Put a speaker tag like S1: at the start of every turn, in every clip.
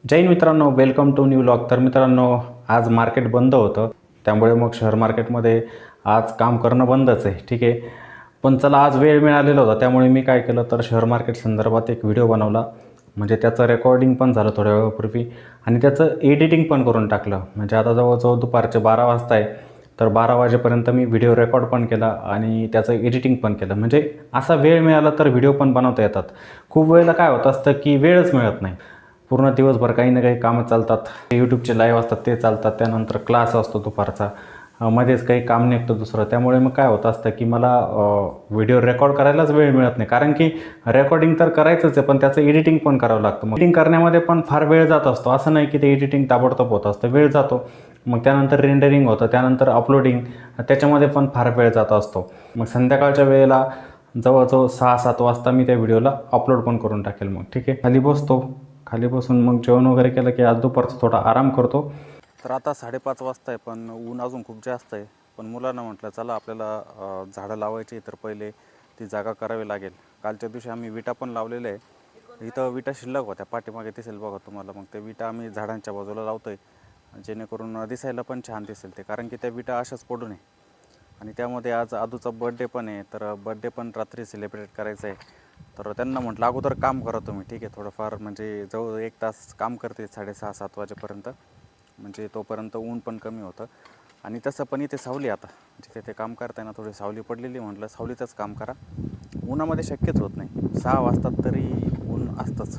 S1: जय हिंद मित्रांनो, welcome to new vlog. तर मित्रांनो, आज मार्केट बंद होतं, त्यामुळे मग शहर मार्केटमध्ये आज काम करणं बंदच आहे. ठीक आहे, पण चला आज वेळ मिळालेला होता, त्यामुळे मी काय केलं तर शहर मार्केट संदर्भात एक व्हिडिओ बनवला. म्हणजे त्याचं रेकॉर्डिंग पण झालं थोड्या वेळापूर्वी आणि त्याचं एडिटिंग पण करून टाकलं. म्हणजे आता जवळजवळ दुपारचे 12 वाजता आहे, तर 12 वाजेपर्यंत मी व्हिडिओ रेकॉर्ड पण केला आणि त्याचं एडिटिंग पण केलं. म्हणजे असा वेळ मिळाला तर व्हिडिओ पण बनवता येतात. खूप वेळेला काय होतं असतं की वेळच मिळत नाही. पूर्ण दिवसभर काही ना काही कामं चालतात. यूट्यूबचे लाईव्ह असतात ते चालतात, त्यानंतर क्लास असतो दुपारचा, मध्येच काही काम निघतं दुसरं. त्यामुळे मग काय होतं असतं की मला व्हिडिओ रेकॉर्ड करायलाच वेळ मिळत नाही. कारण की रेकॉर्डिंग तर करायचंच आहे, पण त्याचं एडिटिंग पण करावं लागतं. मग एडिटिंग करण्यामध्ये पण फार वेळ जात असतो. असं नाही की ते एडिटिंग ताबडतोब होत असतं, वेळ जातो. मग त्यानंतर रेंडरिंग होतं, त्यानंतर अपलोडिंग, त्याच्यामध्ये पण फार वेळ जात असतो. मग संध्याकाळच्या वेळेला जवळजवळ 6-7 वाजता मी त्या व्हिडिओला अपलोड पण करून टाकेल. मग ठीक आहे, खाली बसतो, खाली बसून मग जेवण वगैरे केलं की आज दुपारचा थोडा आराम करतो. तर आता 5:30 वाजता आहे, पण ऊन अजून खूप जास्त आहे. पण मुलांना म्हटलं चला आपल्याला झाडं लावायची, तर पहिले ती जागा करावी लागेल. कालच्या दिवशी आम्ही विटा पण लावलेल्या आहे. इथं विटा शिल्लक होत्या, पाठीमागे दिसेल बघा तुम्हाला. मग ते विटा आम्ही झाडांच्या बाजूला लावतो आहे, जेणेकरून दिसायला पण छान दिसेल ते. कारण की त्या विटा अशाच पडू नये. आणि त्यामध्ये आज आदूचा बड्डे पण आहे, तर बड्डे पण रात्री सेलिब्रेट करायचं आहे. तर त्यांना म्हटलं अगोदर काम करा तुम्ही, ठीक आहे. थोडंफार म्हणजे जवळ 1 तास काम करते 6:30-7 वाजेपर्यंत, म्हणजे तोपर्यंत ऊन पण कमी होतं. आणि तसं पण इथे सावली, आता जिथे ते काम करताना थोडी सावली पडलेली, म्हटलं सावलीतच काम करा. उन्हामध्ये शक्यच होत नाही, 6 वाजतात तरी ऊन असतंच.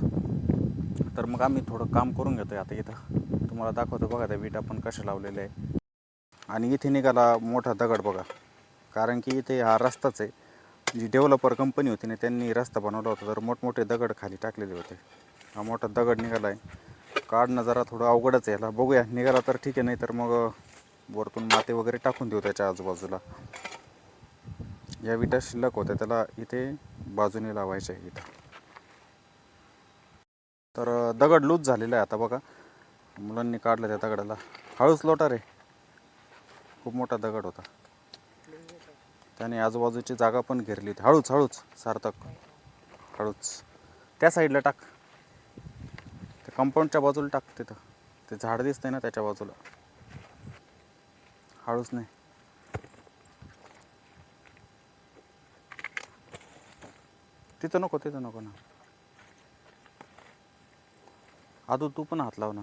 S1: तर मग आम्ही थोडं काम करून घेतो आहे आता. इथं तुम्हाला दाखवतो बघा त्या विटा पण कशा लावलेल्या आहे. आणि इथे निघाला मोठा दगड बघा, कारण की इथे हा रस्ताच आहे. जी डेव्हलपर कंपनी होती ना, त्यांनी रस्ता बनवला होता, तर मोठमोठे दगड खाली टाकलेले होते. हा मोठा दगड निघाला आहे, काढणं जरा थोडं अवघडच आहे याला. बघूया निघाला तर ठीक आहे, नाही तर मग वरतून माती वगैरे टाकून देऊ त्याच्या आजूबाजूला. या विटा शिल्लक होत्या, त्याला इथे बाजूने लावायच्या आहे इथं. तर दगड लूज झालेला आहे आता बघा, मुलांनी काढलं त्या दगडाला. हळूच लोटा रे, खूप मोठा दगड होता, त्याने आजूबाजूची जागा पण घेरली होती. हळूच हळूच सार्थक, हळूच त्या साईडला टाक, त्या कंपाऊंडच्या बाजूला टाक, तिथं ते झाड दिसतंय ना त्याच्या बाजूला. हळूच नाही, तिथं नको, तिथं नको ना. आदू तू पण हात लाव ना.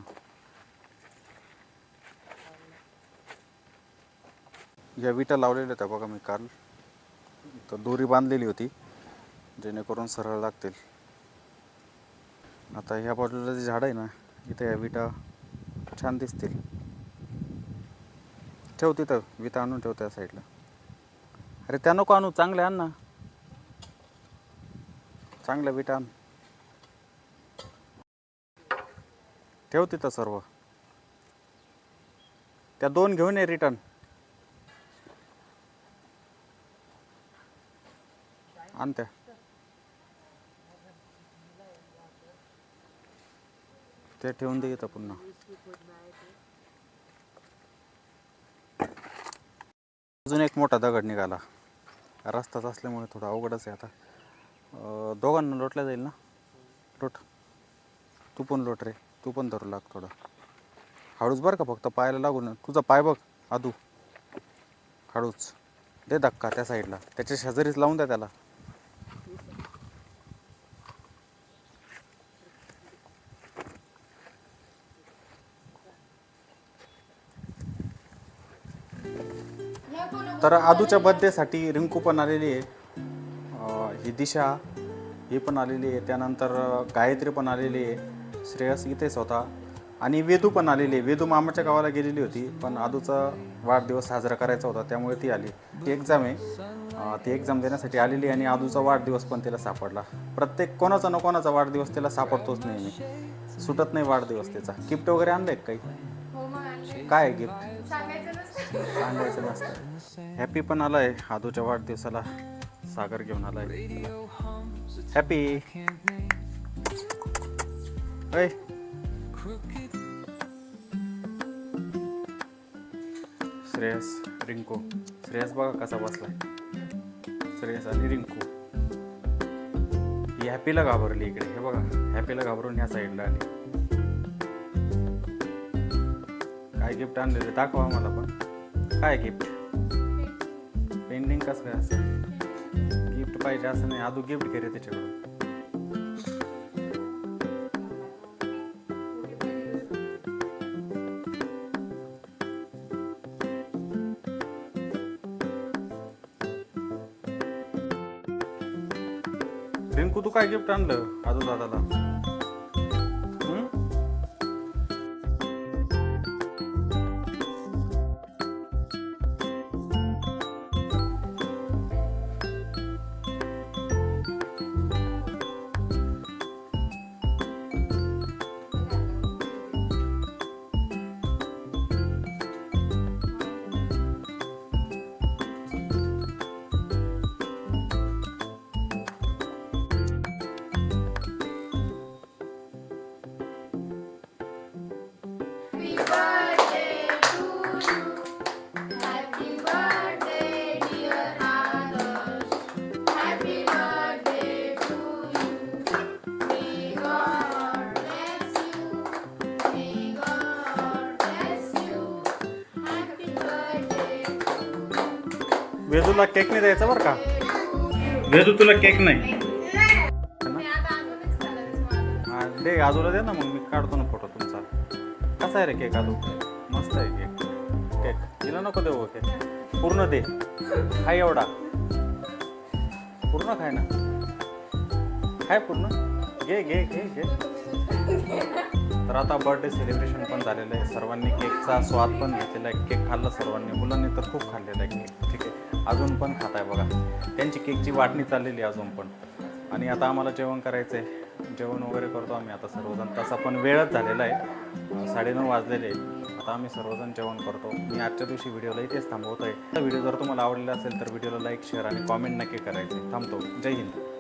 S1: या विटा लावलेल्या होत्या बघा मी काल, तर दोरी बांधलेली होती जेणेकरून सरळ लागतील. आता ह्या बाजूला जे झाड आहे ना, इथे या विटा छान दिसतील. ठेव तिथं, विटा आणून ठेव त्या साईडला. अरे त्या नको आणू, चांगल्या आण ना, चांगल्या विटा आण. ठेव तिथं सर्व, त्या 2 घेऊन ये रिटर्न. आण त्या. ते ठेवून दे इथं पुन्हा. अजून एक मोठा दगड निघाला, रस्ताच असल्यामुळे थोडा अवघडच आहे आता. दोघांना लोटल्या जाईल ना. लोट, तू पण लोट रे, तू पण धरू लाग थोडं. हळूच बरं का, फक्त पायाला लागू ना. तुझा पाय बघ आदू, हळूच दे धक्का त्या साईडला, त्याच्या शेजारीच लावून द्या त्याला. तर आदूच्या बर्थडेसाठी रिंकू पण आलेली आहे, ही दिशा ही पण आलेली आहे, त्यानंतर गायत्री पण आलेली आहे, श्रेयस इथेच होता, आणि वेदू पण आलेली आहे. वेदू मामाच्या गावाला गेलेली होती, पण आदूचा वाढदिवस साजरा करायचा होता त्यामुळे ती आली. ती एक्झाम आहे, ती एक्झाम देण्यासाठी आलेली, आणि आदूचा वाढदिवस पण तिला सापडला. प्रत्येक कोणाचा ना कोणाचा वाढदिवस तिला सापडतोच नेहमी, सुटत नाही वाढदिवस त्याचा. गिफ्ट वगैरे आणलंय काही? काय आहे गिफ्ट? सांगायचं नसतं. हॅपी पण आलाय आदूच्या वाढदिवसाला, सागर घेऊन आलाय. हॅपी ऐ, श्रेयस रिंकू, श्रेयस बघा कसा बसलाय, श्रेयस आणि रिंकू. ही हॅपीला घाबरली इकडे, हे बघा हॅपीला घाबरून ह्या साईडला आली. काय गिफ्ट आणलेलं दाखवा मला पण. काय गिफ्ट? पेंडिंग कसं काय असं? गिफ्ट पाहिजे असं नाही, अजून गिफ्ट घे रे त्याच्याकडून. रिंकू तू काय गिफ्ट आणलं आजू दादाला? वेदूला केक नाही द्यायचा बरं का? वेदू तुला केक नाही दे, आजूला दे ना, मग मी काढतो ना फोटो तुमचा. कसा आहे रे केक आजू? मस्त आहे केक. केक तिला नको देऊ केक, पूर्ण दे. खाय एवढा पूर्ण, खाय ना, खाय पूर्ण, घे घे घे घे. तर आता बर्थडे सेलिब्रेशन पण झालेलं आहे, सर्वांनी केकचा स्वाद पण घेतलेला आहे. केक खाल्ला सर्वांनी, मुलांनी तर खूप खाल्लेला आहे केक. ठीक आहे, अजून पण खात आहे बघा, त्यांची केकची वाटणी चाललेली आहे अजून पण. आणि आता आम्हाला जेवण करायचं आहे, जेवण वगैरे करतो आम्ही आता सर्वजण. तसा पण वेळच झालेला आहे, 9:30 वाजलेले आहे. आता आम्ही सर्वजण जेवण करतो. मी आजच्या दिवशी व्हिडिओला इथेच थांबवतो आहे. व्हिडिओ जर तुम्हाला आवडलेला असेल तर व्हिडिओला लाईक, शेअर आणि कॉमेंट नक्की करायचे. थांबतो. जय हिंद.